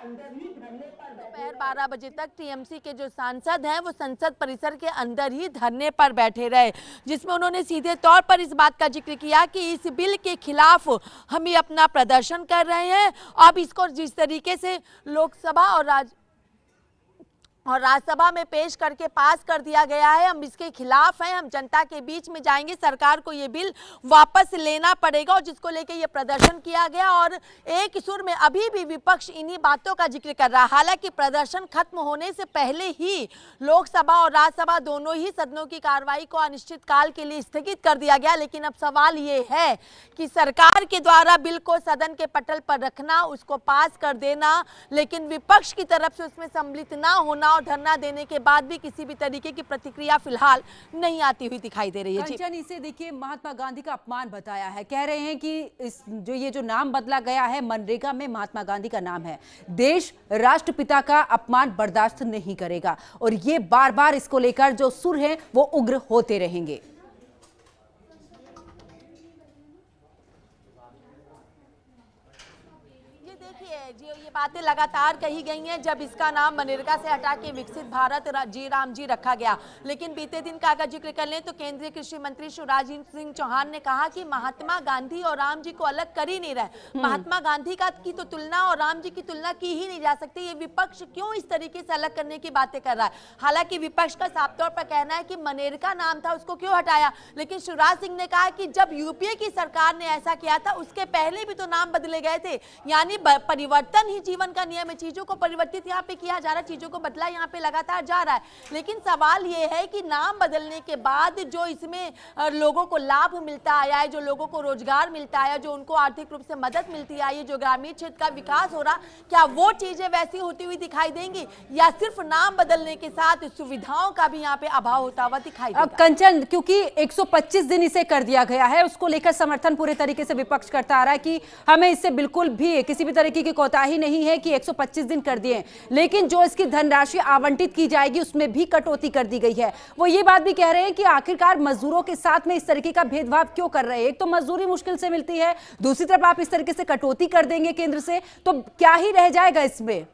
दोपहर 12 बजे तक टीएमसी के जो सांसद हैं वो संसद परिसर के अंदर ही धरने पर बैठे रहे, जिसमें उन्होंने सीधे तौर पर इस बात का जिक्र किया कि इस बिल के खिलाफ हम ये अपना प्रदर्शन कर रहे हैं। अब इसको जिस तरीके से लोकसभा और राज्यसभा में पेश करके पास कर दिया गया है, हम इसके खिलाफ हैं, हम जनता के बीच में जाएंगे, सरकार को ये बिल वापस लेना पड़ेगा, और जिसको लेके ये प्रदर्शन किया गया। और एक सुर में अभी भी विपक्ष इन्हीं बातों का जिक्र कर रहा है। हालांकि प्रदर्शन खत्म होने से पहले ही लोकसभा और राज्यसभा दोनों ही सदनों की कार्रवाई को अनिश्चितकाल के लिए स्थगित कर दिया गया। लेकिन अब सवाल ये है कि सरकार के द्वारा बिल को सदन के पटल पर रखना, उसको पास कर देना, लेकिन विपक्ष की तरफ से उसमें सम्मिलित ना होना और धरना देने के बाद भी किसी भी तरीके की प्रतिक्रिया फिलहाल नहीं आती हुई दिखाई दे रही है। कंचन, इसे देखिए महात्मा गांधी का अपमान बताया है, कह रहे हैं कि ये जो नाम बदला गया है मनरेगा में महात्मा गांधी का नाम है। देश राष्ट्रपिता का अपमान बर्दाश्त नहीं करेगा और ये बार बार इसको लेकर जो सुर हैं वो उग्र होते रहेंगे। जो ये बातें लगातार कही गई हैं, जब इसका नाम मनरेगा से हटा के विकसित भारत राम जी रखा गया। लेकिन बीते दिन का अगर जिक्र कर लें तो केंद्रीय कृषि मंत्री शिवराज सिंह चौहान ने कहा कि महात्मा गांधी और राम जी को अलग कर ही नहीं रहे। महात्मा गांधी की तो तुलना और राम जी की तुलना की ही नहीं जा सकती। ये विपक्ष क्यों इस तरीके से अलग करने की बातें कर रहा है? हालांकि विपक्ष का साफ तौर पर कहना है कि मनरेगा नाम था, उसको क्यों हटाया। लेकिन शिवराज सिंह ने कहा कि जब यूपीए की सरकार ने ऐसा किया था उसके पहले भी तो नाम बदले गए थे। यानी परिवर्तन ही जीवन का नियम है। चीजों को परिवर्तित यहाँ पे किया जा रहा है, चीजों को बदला यहाँ पे लगातार जा रहा है। लेकिन सवाल ये है कि नाम बदलने के बाद जो इसमें लोगों को लाभ मिलता आया है, जो लोगों को रोजगार मिलता है, जो उनको आर्थिक रूप से मदद मिलती आई है, जो ग्रामीण क्षेत्र का विकास हो रहा, क्या वो चीजें वैसी होती हुई दिखाई देंगी या सिर्फ नाम बदलने के साथ सुविधाओं का भी यहाँ पे अभाव होता हुआ दिखाई देगा? कंचन, क्योंकि 125 दिन इसे कर दिया गया है, उसको लेकर समर्थन पूरे तरीके से विपक्ष करता आ रहा है कि हमें इससे बिल्कुल भी किसी भी तरीके की कोताही नहीं है कि 125 दिन कर दिए। लेकिन जो इसकी धनराशि आवंटित की जाएगी उसमें भी कटौती कर दी गई है। वो ये बात भी कह रहे हैं कि आखिरकार मजदूरों के साथ में इस तरीके का भेदभाव क्यों कर रहे हैं? एक तो मजदूरी मुश्किल से मिलती है, दूसरी तरफ आप इस तरीके से कटौती कर देंगे केंद्र से, तो क्या ही रह जाएगा इसमें?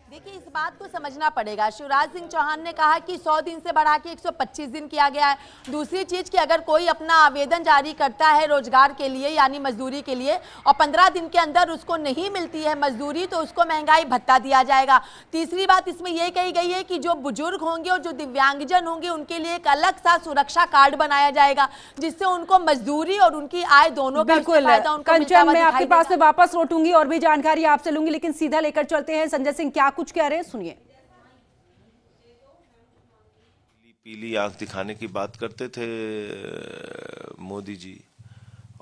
देखिए, इस बात को समझना पड़ेगा। शिवराज सिंह चौहान ने कहा कि 100 दिन से बढ़ा के 125 दिन किया गया है। दूसरी चीज कि अगर कोई अपना आवेदन जारी करता है रोजगार के लिए यानी मजदूरी के लिए और 15 दिन के अंदर उसको नहीं मिलती है मजदूरी, तो उसको महंगाई भत्ता दिया जाएगा। तीसरी बात इसमें यह कही गई है कि जो बुजुर्ग होंगे और जो दिव्यांगजन होंगे उनके लिए एक अलग सा सुरक्षा कार्ड बनाया जाएगा, जिससे उनको मजदूरी और उनकी आय दोनों का फायदा उनको मिलता हुआ मैं आपके दिखाई पास में वापस लौटूंगी और भी जानकारी आपसे लूंगी, लेकिन सीधा लेकर चलते हैं संजय सिंह क्या कुछ कह रहे हैं, सुनिए। पीली आंख दिखाने की बात करते थे मोदी जी,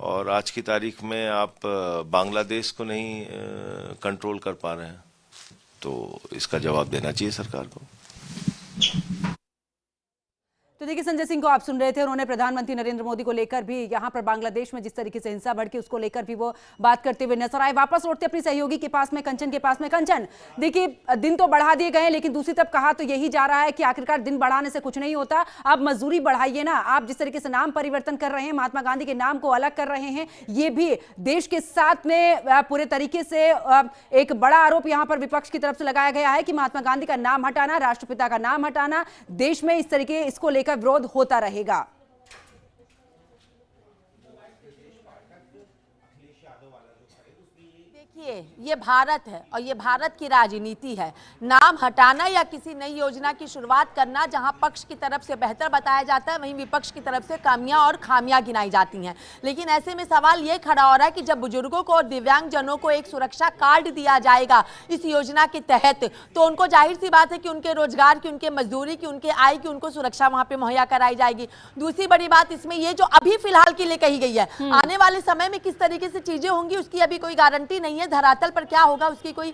और आज की तारीख में आप बांग्लादेश को नहीं कंट्रोल कर पा रहे हैं, तो इसका जवाब देना चाहिए सरकार को। तो देखिए, संजय सिंह को आप सुन रहे थे, उन्होंने प्रधानमंत्री नरेंद्र मोदी को लेकर भी यहां पर बांग्लादेश में जिस तरीके से हिंसा भड़की उसको लेकर भी वो बात करते हुए नजर आए। वापस लौटते अपनी सहयोगी के पास में, कंचन के पास में। कंचन, देखिए दिन तो बढ़ा दिए गए, लेकिन दूसरी तरफ कहा तो यही जा रहा है कि आखिरकार दिन बढ़ाने से कुछ नहीं होता, आप मजदूरी बढ़ाइए ना। आप जिस तरीके से नाम परिवर्तन कर रहे हैं, महात्मा गांधी के नाम को अलग कर रहे हैं, ये भी देश के साथ में पूरे तरीके से एक बड़ा आरोप यहां पर विपक्ष की तरफ से लगाया गया है कि महात्मा गांधी का नाम हटाना, राष्ट्रपिता का नाम हटाना, देश में इस तरीके इसको लेकर विरोध होता रहेगा। ये भारत है और ये भारत की राजनीति है। नाम हटाना या किसी नई योजना की शुरुआत करना, जहां पक्ष की तरफ से बेहतर बताया जाता है वहीं विपक्ष की तरफ से कामियां और खामियां गिनाई जाती हैं। लेकिन ऐसे में सवाल ये खड़ा हो रहा है कि जब बुजुर्गों को और दिव्यांगजनों को एक सुरक्षा कार्ड दिया जाएगा इस योजना के तहत, तो उनको जाहिर सी बात है कि उनके रोजगार की, उनके मजदूरी की, उनके आय की उनको सुरक्षा वहां पर मुहैया कराई जाएगी। दूसरी बड़ी बात इसमें ये जो अभी फिलहाल के लिए कही गई है, आने वाले समय में किस तरीके से चीजें होंगी उसकी अभी कोई गारंटी नहीं है, धरातल पर क्या होगा उसकी कोई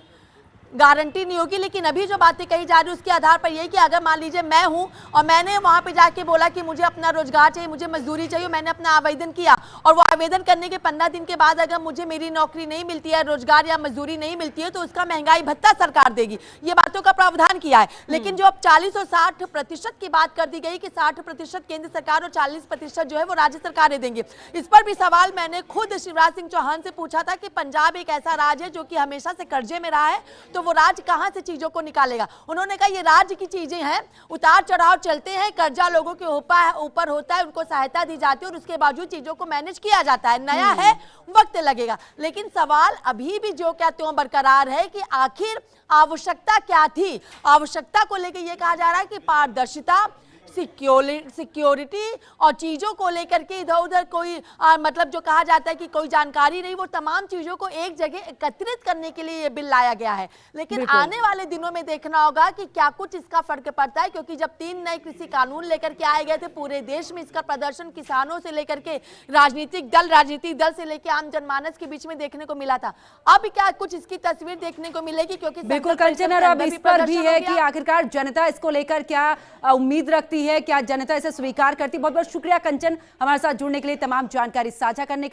गारंटी नहीं होगी। लेकिन अभी जो बातें कही जा रही है उसके आधार पर यह कि अगर मान लीजिए मैं हूं और मैंने वहां पे जाके बोला कि मुझे अपना रोजगार चाहिए, मुझे मजदूरी चाहिए, मैंने अपना आवेदन किया और वो आवेदन करने के 15 दिन के बाद अगर मुझे मेरी नौकरी नहीं मिलती है, रोजगार या मजदूरी नहीं मिलती है, तो उसका महंगाई भत्ता सरकार देगी। ये बात शर्तों का प्रावधान किया है, लेकिन जो अब 40 और 60% की बात कर दी गई कि 60% केंद्र सरकार और 40% जो है वो राज्य सरकारें देंगे, इस पर भी सवाल मैंने खुद शिवराज सिंह चौहान से पूछा था कि पंजाब एक ऐसा राज्य है जो कि हमेशा से कर्जे में रहा है, तो वो राज्य कहां से चीजों को निकालेगा। उन्होंने कहा ये राज्य की चीजें हैं, उतार चढ़ाव चलते हैं, कर्जा लोगों के ऊपर होता है, उनको सहायता दी जाती है और उसके बावजूद चीजों को मैनेज किया जाता है। नया है, वक्त लगेगा, लेकिन सवाल अभी भी जो क्या त्यों बरकरार है कि आखिर आवश्यकता क्या थी। आवश्यकता को लेकर यह कहा जा रहा है कि पारदर्शिता, सिक्योरिटी और चीजों को लेकर के इधर उधर कोई मतलब जो कहा जाता है कि कोई जानकारी नहीं, वो तमाम चीजों को एक जगह एकत्रित करने के लिए ये बिल लाया गया है। लेकिन आने वाले दिनों में देखना होगा कि क्या कुछ इसका फर्क पड़ता है, क्योंकि जब 3 नए कृषि कानून लेकर के आए गए थे पूरे देश में, इसका प्रदर्शन किसानों से लेकर के राजनीतिक दल से लेकर आम जनमानस के बीच में देखने को मिला था। अब क्या कुछ इसकी तस्वीर देखने को मिलेगी, क्योंकि बिल्कुल कंचन, और अब इस पर भी है कि आखिरकार जनता इसको लेकर क्या उम्मीद रखती है, क्या जनता इसे स्वीकार करती। बहुत बहुत शुक्रिया कंचन हमारे साथ जुड़ने के लिए, तमाम जानकारी साझा करने के लिए।